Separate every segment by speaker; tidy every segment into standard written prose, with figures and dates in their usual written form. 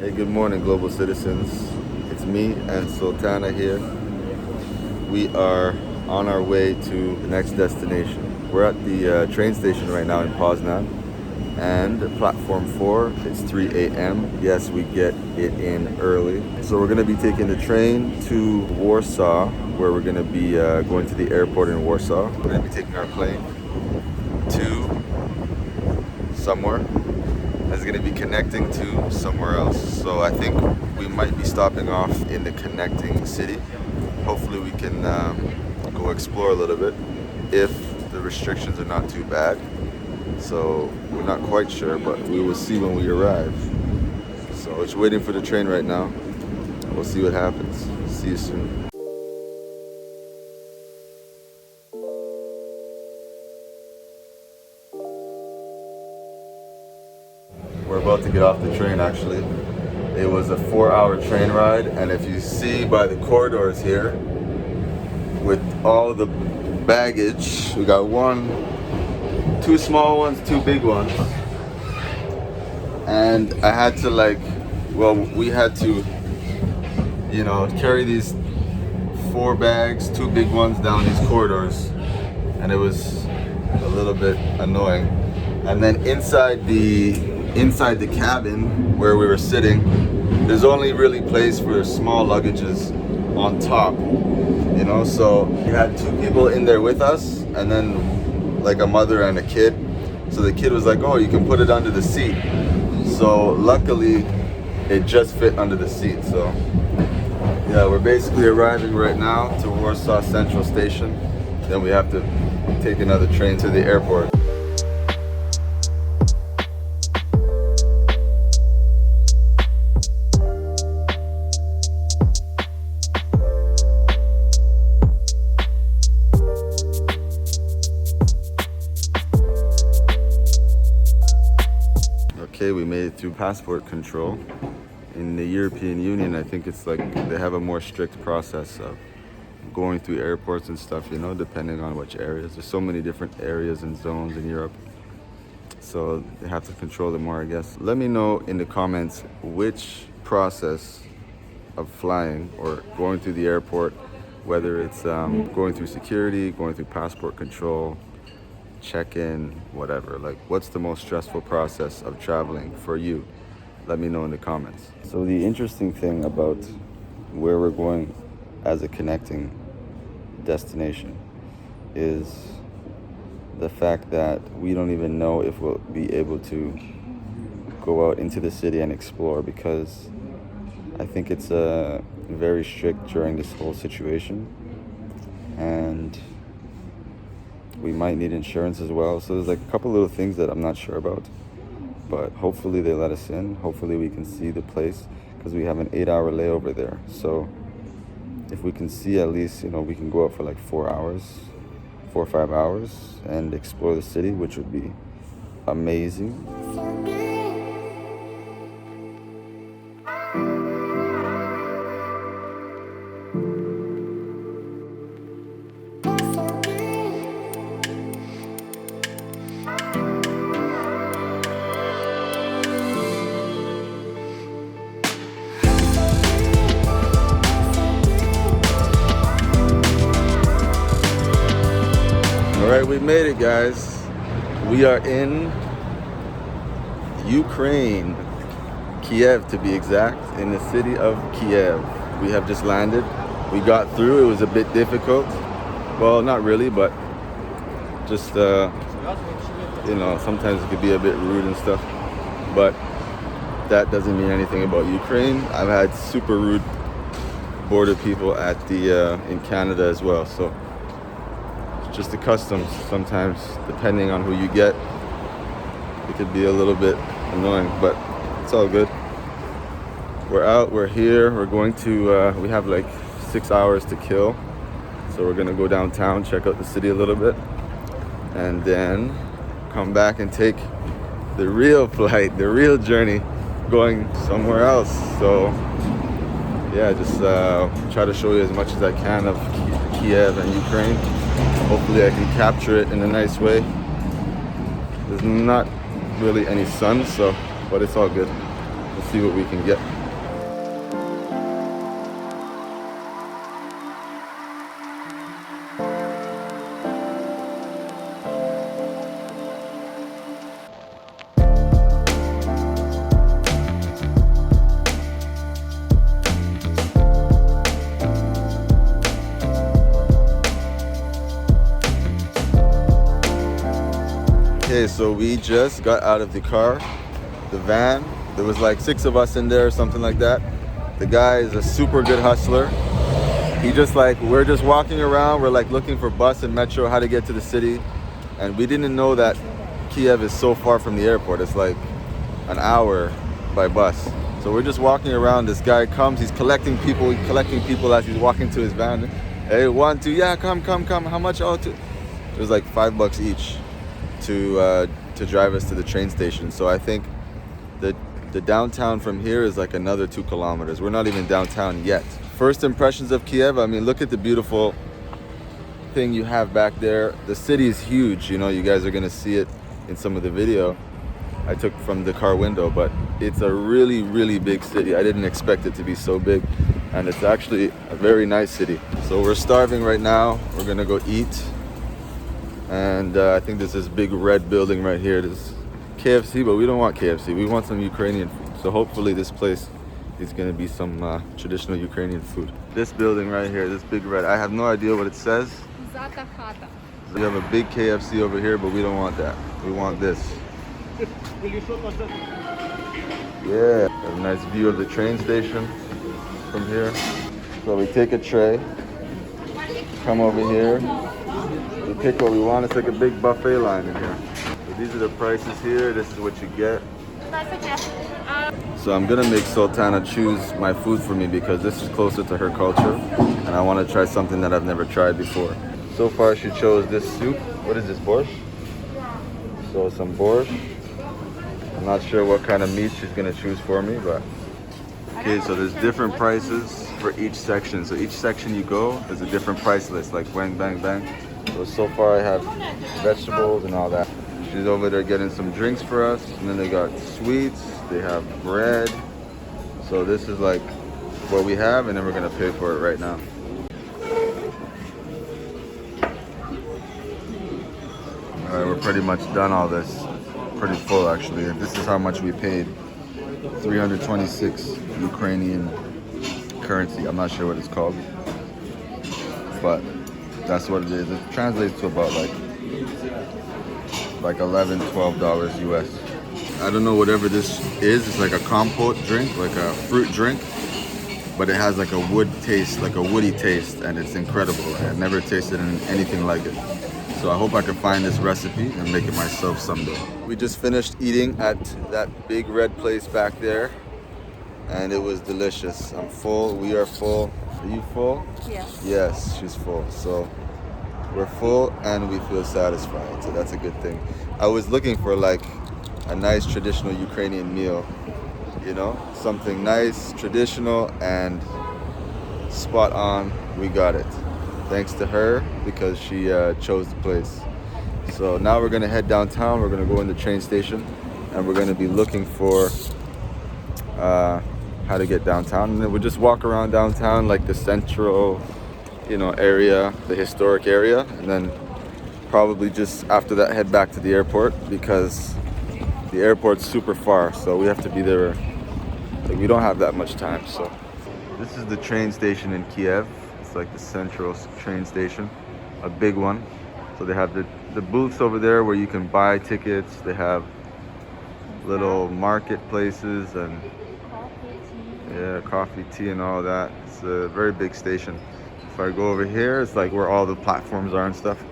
Speaker 1: Hey, good morning, global citizens. It's me and Sultana here. We are on our way to the next destination. We're at the train station right now in Poznan, and platform 4, it's 3 a.m. Yes, we get it in early. So we're gonna be taking the train to Warsaw, where we're gonna be going to the airport in Warsaw. We're gonna be taking our plane to somewhere. Is going to be connecting to somewhere else. So I think we might be stopping off in the connecting city. Hopefully we can go explore a little bit if the restrictions are not too bad. So we're not quite sure, but we will see when we arrive. So it's waiting for the train right now. We'll see what happens. See you soon. We're about to get off the train actually. It was a 4-hour train ride, and if you see by the corridors here, with all the baggage, we got 2 small ones, 2 big ones. And I had to we had to, carry these 4 bags, 2 big ones down these corridors. And it was a little bit annoying. And then inside the cabin where we were sitting, there's only really place for small luggages on top, so we had 2 people in there with us, and then like a mother and a kid. So the kid was like, oh, you can put it under the seat. So luckily it just fit under the seat. So yeah, we're basically arriving right now to Warsaw Central Station. Then we have to take another train to the airport. Okay, we made it through passport control. In the European Union, I think it's like they have a more strict process of going through airports and stuff, depending on which areas. There's so many different areas and zones in Europe. So they have to control them more, I guess. Let me know in the comments which process of flying or going through the airport, whether it's going through security, going through passport control, check-in, whatever. Like, what's the most stressful process of traveling for you? Let me know in the comments. So the interesting thing about where we're going as a connecting destination is the fact that we don't even know if we'll be able to go out into the city and explore, because I think it's very strict during this whole situation, and we might need insurance as well. So there's like a couple little things that I'm not sure about, but hopefully they let us in. Hopefully we can see the place, because we have an 8-hour layover there. So if we can see at least, we can go out for like 4 or 5 hours and explore the city, which would be amazing. All right, we made it, guys. We are in Ukraine, Kiev to be exact, in the city of Kiev. We have just landed. We got through. It was a bit difficult. Well, not really, but just, sometimes it could be a bit rude and stuff. But that doesn't mean anything about Ukraine. I've had super rude border people at in Canada as well. So just the customs sometimes, depending on who you get, it could be a little bit annoying, but it's all good. We're out, we're here, we're going to, we have like 6 hours to kill. So we're gonna go downtown, check out the city a little bit, and then come back and take the real flight, the real journey, going somewhere else. So yeah, just try to show you as much as I can of Kiev and Ukraine. Hopefully I can capture it in a nice way. There's not really any sun, but it's all good. We'll see what we can get. Okay, so we just got out of the car, the van. There was like 6 of us in there or something like that. The guy is a super good hustler. He just we're just walking around. We're like looking for bus and metro, how to get to the city. And we didn't know that Kiev is so far from the airport. It's like an hour by bus. So we're just walking around. This guy comes, he's collecting people as he's walking to his van. Hey, 1, 2, yeah, come. How much? Oh, 2. It was like $5 each to drive us to the train station. So I think the downtown from here is like another 2 kilometers. We're not even downtown yet. First impressions of Kiev, I mean, look at the beautiful thing you have back there. The city is huge, you know, you guys are gonna see it in some of the video I took from the car window, but it's a really, really big city. I didn't expect it to be so big, and it's actually a very nice city. So we're starving right now. We're gonna go eat. And I think there's this big red building right here. This KFC, but we don't want KFC. We want some Ukrainian food. So hopefully this place is gonna be some traditional Ukrainian food. This building right here, this big red, I have no idea what it says. So we have a big KFC over here, but we don't want that. We want this. Yeah, a nice view of the train station from here. So we take a tray, come over here. We pick what we want. It's like a big buffet line in here. So these are the prices here. This is what you get. So I'm gonna make Sultana choose my food for me because this is closer to her culture, and I want to try something that I've never tried before. So far she chose this soup. What is this, borscht? So some borscht. I'm not sure what kind of meat she's gonna choose for me, but okay. So there's different prices for each section. So each section you go, there's a different price list, like bang, bang, bang. So far I have vegetables and all that. She's over there getting some drinks for us, and then they got sweets, they have bread. So this is like what we have, and then we're gonna pay for it right now. All right, we're pretty much done all this. Pretty full actually. And this is how much we paid. 326 Ukrainian currency. I'm not sure what it's called, but that's what it is. It translates to about like $11, $12 US. I don't know whatever this is. It's like a compote drink, like a fruit drink, but it has like a wood taste, like a woody taste, and it's incredible. I've never tasted anything like it. So I hope I can find this recipe and make it myself someday. We just finished eating at that big red place back there, and it was delicious. I'm full, we are full. Are you full?
Speaker 2: Yes.
Speaker 1: Yes, she's full. So we're full and we feel satisfied, so that's a good thing. I was looking for like a nice traditional Ukrainian meal, you know, something nice, traditional, and spot on. We got it. Thanks to her, because she chose the place. So now we're gonna head downtown. We're gonna go in the train station, and we're gonna be looking for how to get downtown. And then we'll just walk around downtown, like the central, you know, area, the historic area, and then probably just after that head back to the airport, because the airport's super far. So we have to be there. Like, we don't have that much time. So this is the train station in Kiev. It's like the central train station, a big one. So they have the booths over there where you can buy tickets. They have little marketplaces and yeah, coffee, tea, and all that. It's a very big station. If I go over here, it's like where all the platforms are and stuff.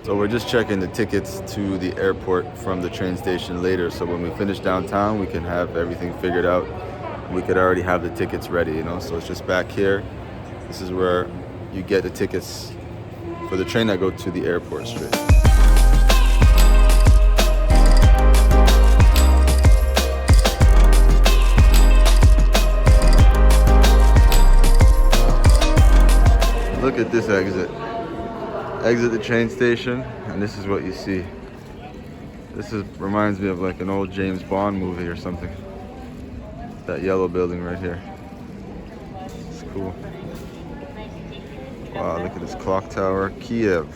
Speaker 1: So we're just checking the tickets to the airport from the train station later. So when we finish downtown, we can have everything figured out. We could already have the tickets ready, you know? So it's just back here. This is where you get the tickets for the train that go to the airport straight. Look at this exit. Exit the train station, and this is what you see. Reminds me of like an old James Bond movie or something. That yellow building right here. It's cool. Wow, look at this clock tower. Kiev.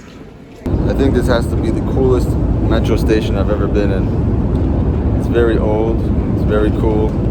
Speaker 1: I think this has to be the coolest metro station I've ever been in. It's very old. It's very cool.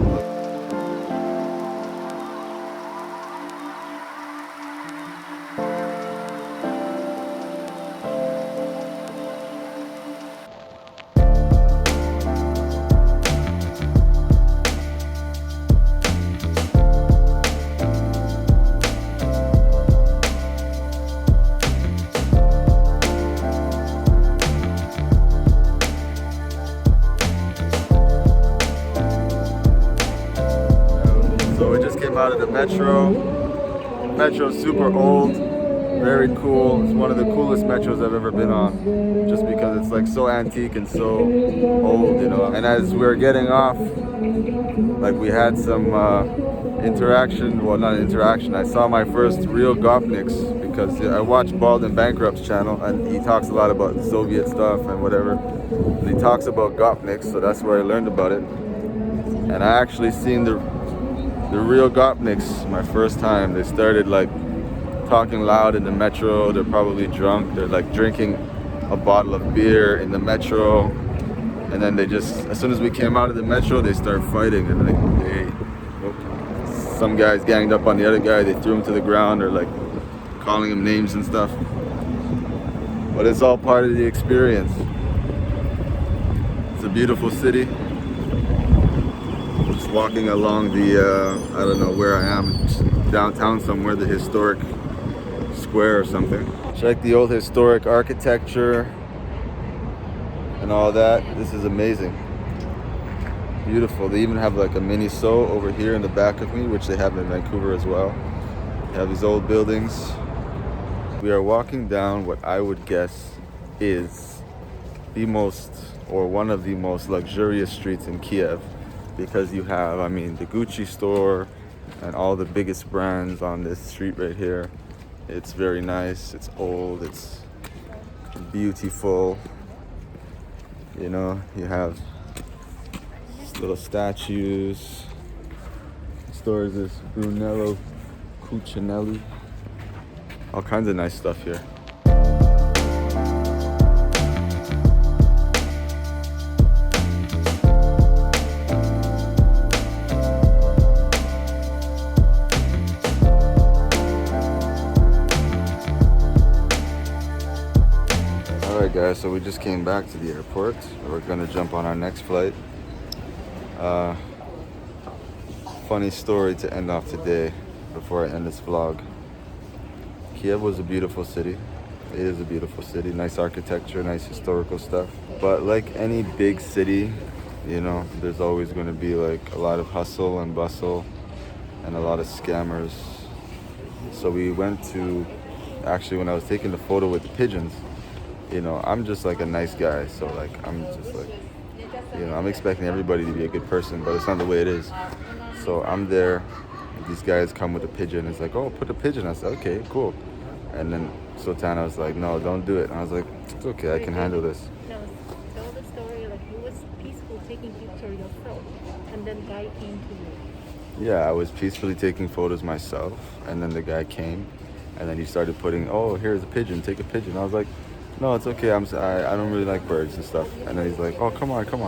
Speaker 1: Out of the metro. Metro's super old, very cool. It's one of the coolest metros I've ever been on, just because it's like so antique and so old, you know. And as we were getting off, like we had some interaction. Well, not interaction. I saw my first real GOPNIKS because I watched Bald and Bankrupt's channel, and he talks a lot about Soviet stuff and whatever. And he talks about GOPNIKS, so that's where I learned about it. And I actually seen the real GOPNIKS my first time. They started like talking loud in the metro. They're probably drunk. They're like drinking a bottle of beer in the metro, and then they just, as soon as we came out of the metro, they start fighting, and like some guys ganged up on the other guy. They threw him to the ground, or like calling him names and stuff. But it's all part of the experience. It's a beautiful city. Walking along the, I don't know where I am, downtown somewhere, the historic square or something. Check the old historic architecture and all that. This is amazing. Beautiful. They even have like a mini zoo over here in the back of me, which they have in Vancouver as well. They have these old buildings. We are walking down what I would guess is the most, or one of the most luxurious streets in Kiev. Because you have, I mean, the Gucci store and all the biggest brands on this street right here. It's very nice, it's old, it's beautiful. You know, you have little statues. The store is this Brunello Cucinelli. All kinds of nice stuff here. Alright guys, so we just came back to the airport. We're gonna jump on our next flight. Funny story to end off today before I end this vlog. Kiev was a beautiful city. It is a beautiful city. Nice architecture, nice historical stuff. But like any big city, you know, there's always gonna be like a lot of hustle and bustle and a lot of scammers. So we went to, actually when I was taking the photo with the pigeons, you know, I'm just like a nice guy, so like I'm just like, you know, I'm expecting everybody to be a good person, but it's not the way it is. So I'm there, these guys come with a pigeon. It's like, oh, put a pigeon. I said, okay, cool. And then Sultana was like, no, don't do it. And I was like, it's okay, I can handle this.
Speaker 2: No, tell the story like you was peaceful taking picture yourself, and then guy came to you.
Speaker 1: Yeah, I was peacefully taking photos myself, and then the guy came, and then he started putting, oh, here's a pigeon, take a pigeon. I was like, no, it's okay, I don't really like birds and stuff. And then he's like, oh, come on. So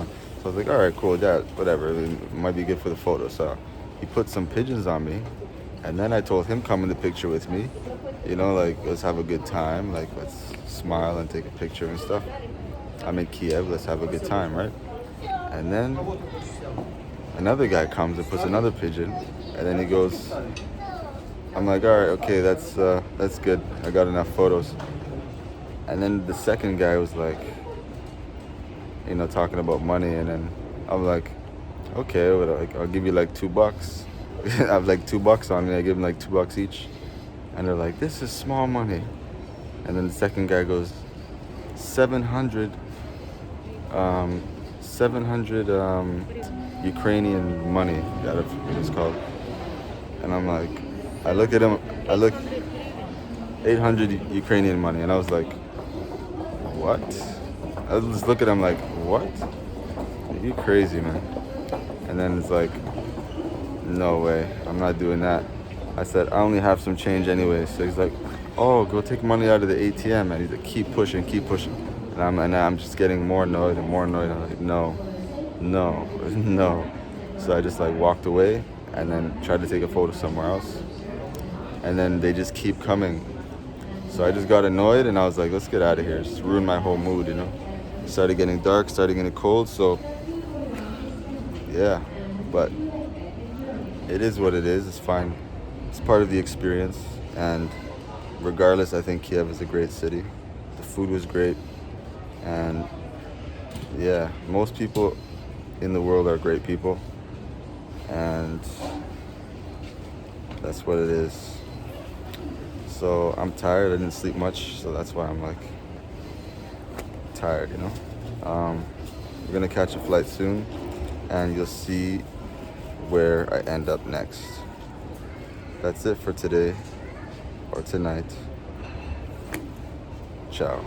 Speaker 1: I was like, all right, cool, Dad, whatever, it might be good for the photo. So he put some pigeons on me, and then I told him, come in the picture with me. You know, like, let's have a good time, like, let's smile and take a picture and stuff. I'm in Kiev, let's have a good time, right? And then another guy comes and puts another pigeon, and then he goes, I'm like, all right, okay, that's good, I got enough photos. And then the second guy was like, you know, talking about money, and then I'm like, okay, I'll give you like $2. I have like $2 on me. I give them like $2 each, and they're like, this is small money. And then the second guy goes, 700 Ukrainian money. That's what it's called. And I'm like, I look at him. 800 Ukrainian money, and I was like, what? I just look at him like, what? Are you crazy, man? And then it's like, no way, I'm not doing that. I said, I only have some change anyway. So he's like, oh, go take money out of the ATM. And he's like, keep pushing, keep pushing. And I'm just getting more annoyed and more annoyed. I'm like, no, no, no. So I just like walked away and then tried to take a photo somewhere else. And then they just keep coming. So I just got annoyed and I was like, let's get out of here. Just ruined my whole mood, you know? It started getting dark, started getting cold, so yeah. But it is what it is, it's fine. It's part of the experience, and regardless, I think Kiev is a great city. The food was great, and yeah, most people in the world are great people, and that's what it is. So I'm tired, I didn't sleep much, so that's why I'm like tired, you know. We're gonna catch a flight soon, and you'll see where I end up next. That's it for today or tonight. Ciao.